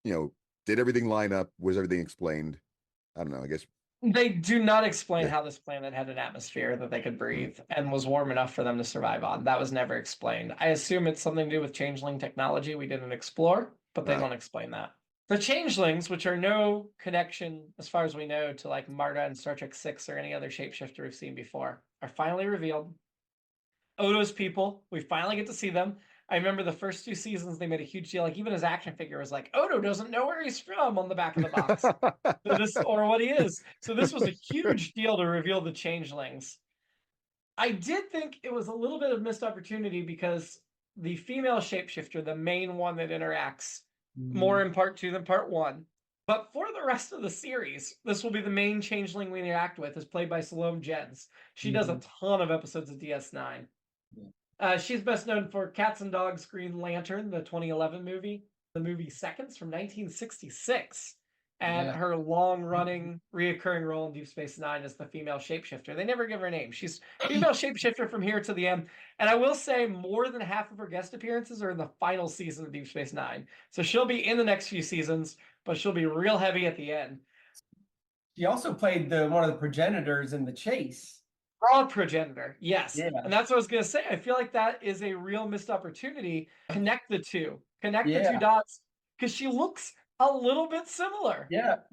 did everything line up? Was everything explained? I don't know. I guess they do not explain how this planet had an atmosphere that they could breathe and was warm enough for them to survive on. That was never explained. I assume it's something to do with changeling technology we didn't explore, but they don't explain that. The changelings, which are no connection, as far as we know, to like Marta and Star Trek 6 or any other shapeshifter we've seen before, are finally revealed. Odo's people, we finally get to see them. I remember the first 2 seasons, they made a huge deal. Like even his action figure was like, Odo doesn't know where he's from on the back of the box. Or what he is. So this was a huge deal to reveal the changelings. I did think it was a little bit of missed opportunity because the female shapeshifter, the main one that interacts more in part 2 than part 1. But for the rest of the series, this will be the main changeling we interact with, is played by Salome Jens. She does a ton of episodes of DS9. She's best known for Cats and Dogs Green Lantern, the 2011 movie, the movie Seconds from 1966, and her long-running, reoccurring role in Deep Space Nine as the female shapeshifter. They never give her a name. She's female shapeshifter from here to the end. And I will say more than half of her guest appearances are in the final season of Deep Space Nine. So she'll be in the next few seasons, but she'll be real heavy at the end. She also played one of the progenitors in The Chase. Broad progenitor, yes. Yeah. And that's what I was going to say. I feel like that is a real missed opportunity. Connect the two. Connect the 2 dots. Because she looks a little bit similar. Yep.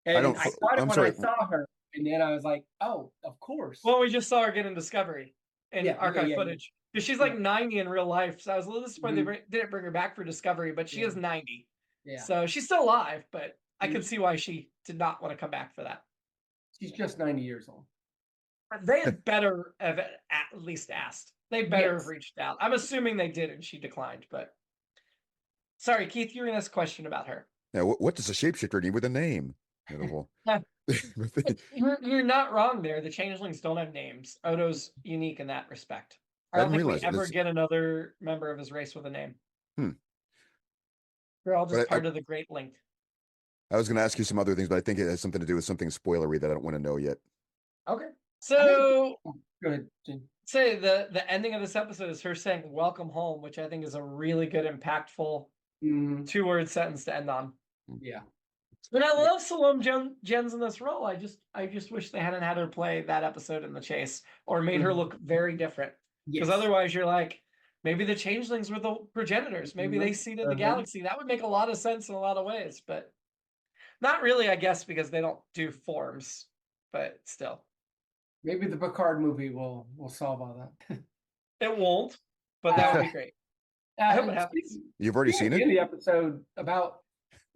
And I thought it when I saw her. And then I was like, oh, of course. Well, we just saw her get in Discovery. in archive footage. Because she's like 90 in real life. So I was a little disappointed they didn't bring her back for Discovery, but she is 90. Yeah. So she's still alive, but I can see why she did not want to come back for that. She's just 90 years old. They had better have at least asked. They better have reached out. I'm assuming they did, and she declined. But sorry, Keith, you were going to ask a question about her. Yeah, what does a shapeshifter need with a name? You're not wrong there. The changelings don't have names. Odo's unique in that respect. I don't think we ever get another member of his race with a name. We're all just part of the Great Link. I was going to ask you some other things, but I think it has something to do with something spoilery that I don't want to know yet. Okay. So, go ahead, Jim. Say the ending of this episode is her saying "Welcome home," which I think is a really good, impactful 2-word sentence to end on. Yeah. But I love Salome Jens in this role. I just wish they hadn't had her play that episode in The Chase or made her look very different. Because otherwise, you're like, maybe the changelings were the progenitors. Maybe they seeded the galaxy. That would make a lot of sense in a lot of ways, but not really, I guess, because they don't do forms. But still. Maybe the Picard movie will solve all that. It won't, but that would be great. I hope it happens. You've already seen it? In the episode about...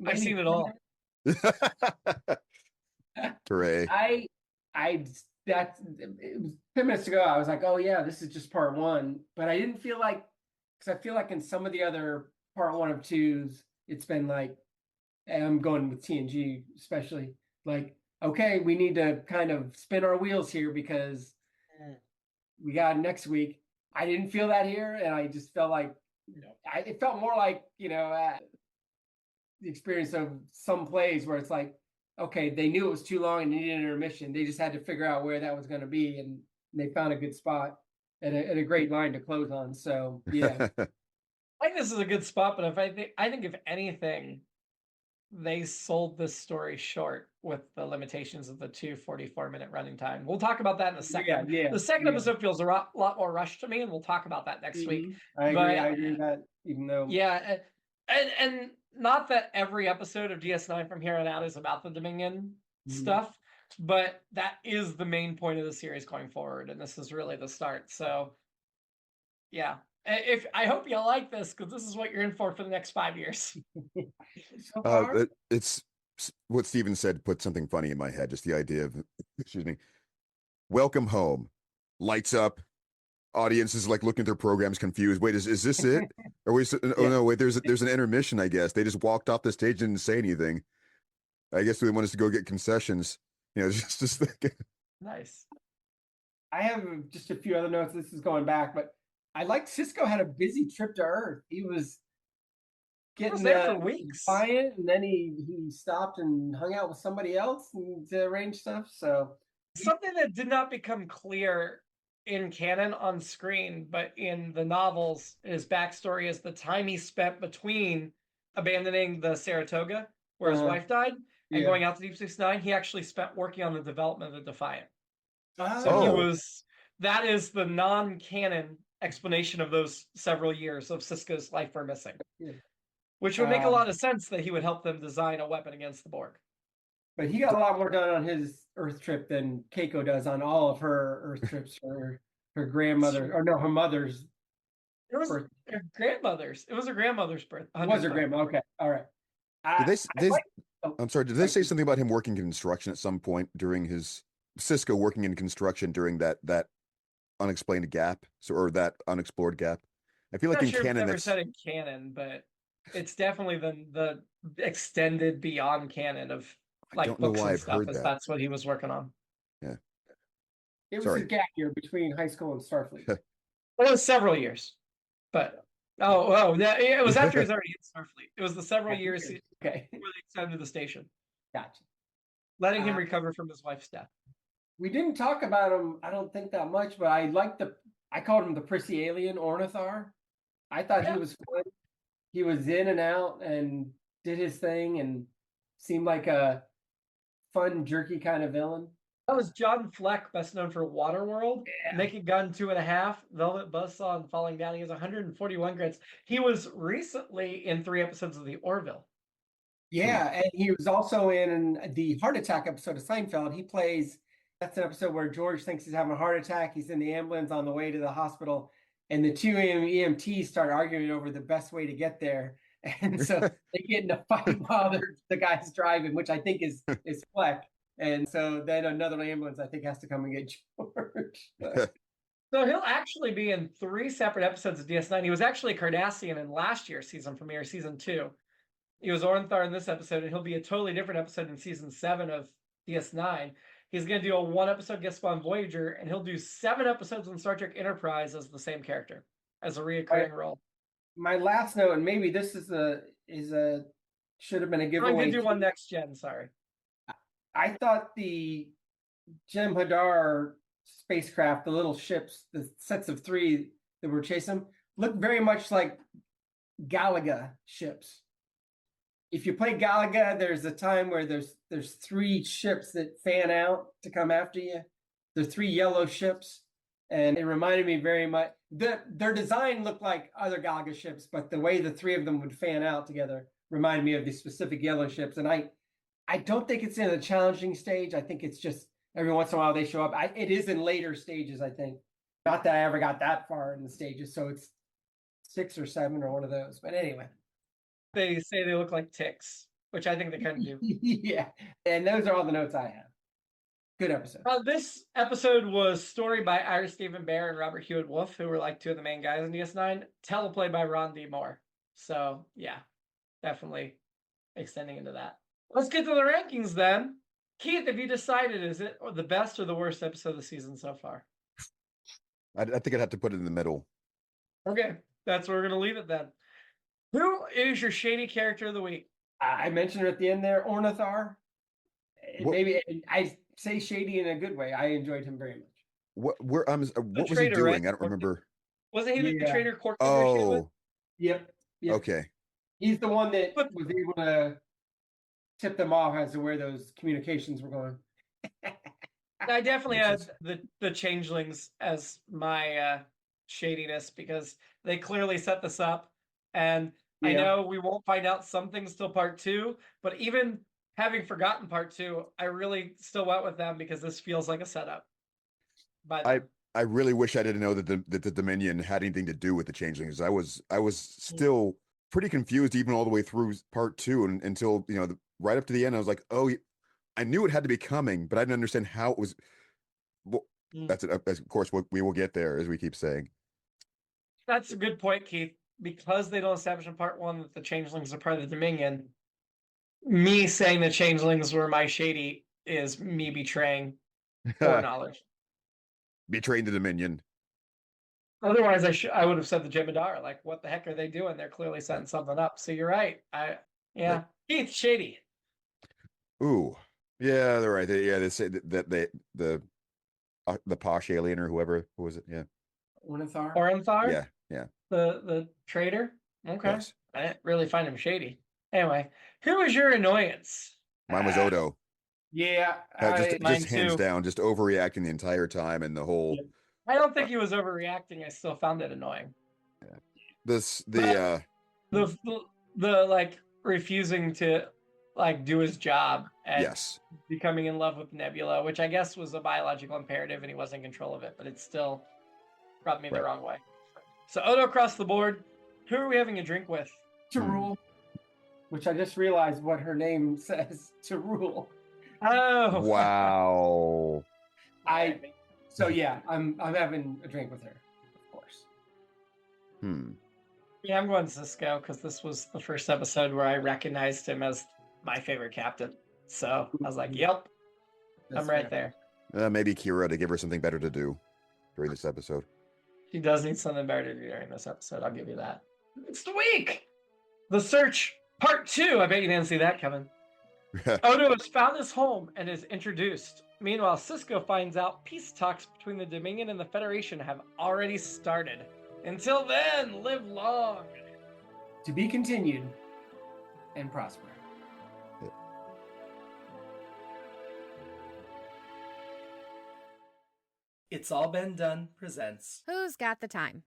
I've seen it all. Hooray. It was 10 minutes ago. I was like, oh yeah, this is just part 1. But I didn't feel like, because I feel like in some of the other part 1 of 2s, it's been like, and I'm going with TNG especially, like, okay, we need to kind of spin our wheels here because we got next week. I didn't feel that here, and I just felt like it felt more like the experience of some plays where it's like, okay, they knew it was too long and needed an intermission. They just had to figure out where that was going to be, and they found a good spot and a great line to close on. So yeah, I think this is a good spot. But I think if anything, they sold this story short with the limitations of the 44-minute running time. We'll talk about that in a second. The second episode feels a lot more rushed to me, and we'll talk about that next week. I agree with that, even though... Yeah, and not that every episode of DS9 from here on out is about the Dominion stuff, but that is the main point of the series going forward, and this is really the start. So, yeah. I hope you like this, because this is what you're in for the next 5 years. It's what Steven said put something funny in my head. Just the idea of, excuse me, welcome home, lights up, audience is like looking at their programs confused. Wait, is this it? Or oh no, wait, there's an intermission. I guess they just walked off the stage and didn't say anything. I guess they want us to go get concessions. Just like... Nice. I have just a few other notes. This is going back, but I liked Sisko had a busy trip to Earth. He was getting there for weeks, client, and then he stopped and hung out with somebody else and to arrange stuff. So something that did not become clear in canon on screen, but in the novels, his backstory is the time he spent between abandoning the Saratoga, where his wife died, and going out to Deep Space Nine. He actually spent working on the development of the Defiant. So that is the non-canon explanation of those several years of Sisko's life we're missing, which would make a lot of sense that he would help them design a weapon against the Borg. But he got a lot more done on his Earth trip than Keiko does on all of her Earth trips for her grandmother, or no, her mother's. It was her grandmother's. It was her grandmother's birth. It was her grandma. Okay, all right. I'm sorry. Did they say something about him working in construction at some point during his Sisko working in construction during that unexplained gap, or that unexplored gap? I feel like in canon, never said in canon, but it's definitely the extended beyond canon of like books and stuff. That's what he was working on. Yeah, it was a gap year between high school and Starfleet. It was several years, but it was after he was already in Starfleet. It was the several years where they extended the station. Gotcha. Letting him recover from his wife's death. We didn't talk about him, I don't think, that much, but I called him the prissy alien, Ornithar. I thought he was fun. He was in and out and did his thing and seemed like a fun, jerky kind of villain. That was John Fleck, best known for Waterworld, Naked Gun 2.5, Velvet Buzzsaw, and Falling Down. He has 141 credits. He was recently in 3 episodes of The Orville. Yeah, and he was also in the Heart Attack episode of Seinfeld. He plays That's an episode where George thinks he's having a heart attack. He's in the ambulance on the way to the hospital, and the two EMTs start arguing over the best way to get there. And so they get in a fight while the guy's driving, which I think is Fleck. And so then another ambulance, I think, has to come and get George. So he'll actually be in 3 separate episodes of DS9. He was actually Cardassian in last year's season premiere, season 2. He was Ornthar in this episode, and he'll be a totally different episode in season 7 of DS9. He's going to do a 1-episode guest spot on Voyager, and he'll do 7 episodes on Star Trek Enterprise as the same character, as a reoccurring role. My last note, and maybe this is a should have been a giveaway. I'm going to do one next gen. Sorry. I thought the Jem'Hadar spacecraft, the little ships, the sets of 3 that were chasing them, looked very much like Galaga ships. If you play Galaga, there's a time where there's 3 ships that fan out to come after you. They're 3 yellow ships, and it reminded me very much. Their design looked like other Galaga ships, but the way the 3 of them would fan out together reminded me of these specific yellow ships. And I don't think it's in a challenging stage. I think it's just every once in a while they show up. It is in later stages, I think. Not that I ever got that far in the stages, so it's 6 or 7 or one of those. But anyway. They say they look like ticks, which I think they kind of do. Yeah, and those are all the notes I have. Good episode. This episode was story by Ira Stephen Bear and Robert Hewitt Wolf, who were like 2 of the main guys in DS9. Teleplay by Ron D. Moore. So, yeah, definitely extending into that. Let's get to the rankings then. Keith, have you decided, is it the best or the worst episode of the season so far? I think I'd have to put it in the middle. Okay, that's where we're going to leave it then. Who is your shady character of the week? I mentioned it at the end there, Ornithar. Maybe I say shady in a good way. I enjoyed him very much. What was he doing? Right? I don't remember. Wasn't he the traitor Quark? Oh, yep. Okay. He's the one that was able to tip them off as to where those communications were going. I definitely had the changelings as my shadiness because they clearly set this up, and I know we won't find out some things till part 2, but even having forgotten part 2, I really still went with them because this feels like a setup. I really wish I didn't know that the Dominion had anything to do with the changelings. I was still pretty confused even all the way through part 2 until right up to the end. I was like, oh, I knew it had to be coming, but I didn't understand how it was. Well, that's it. Of course, we will get there, as we keep saying. That's a good point, Keith. Because they don't establish in part 1 that the changelings are part of the Dominion, me saying the changelings were my shady is me betraying foreknowledge. Betraying the Dominion. Otherwise, I would have said the Jem'Hadar. Like, what the heck are they doing? They're clearly setting something up. So you're right. Keith, shady. Ooh, yeah, they're right. They say that the posh alien or who was it? Yeah, Ornithar. Yeah. The traitor. Okay, yes. I didn't really find him shady. Anyway, who was your annoyance? Mine was Odo. Yeah, just hands down, just overreacting the entire time, and the whole. I don't think he was overreacting. I still found it annoying. Yeah. The like refusing to like do his job and becoming in love with Nebula, which I guess was a biological imperative, and he wasn't in control of it, but it still rubbed me the wrong way. So Odo across the board. Who are we having a drink with? To Rule, which I just realized what her name says. To Rule. Oh wow! I'm having a drink with her, of course. Yeah, I'm going Cisco because this was the first episode where I recognized him as my favorite captain. So I was like, "Yep, I'm right there." Maybe Kira to give her something better to do during this episode. She does need something better to do during this episode. I'll give you that. It's the week. The Search Part 2. I bet you didn't see that coming. Odo has found his home and is introduced. Meanwhile, Cisco finds out peace talks between the Dominion and the Federation have already started. Until then, live long. To be continued and prosper. It's All Been Done presents Who's Got the Time?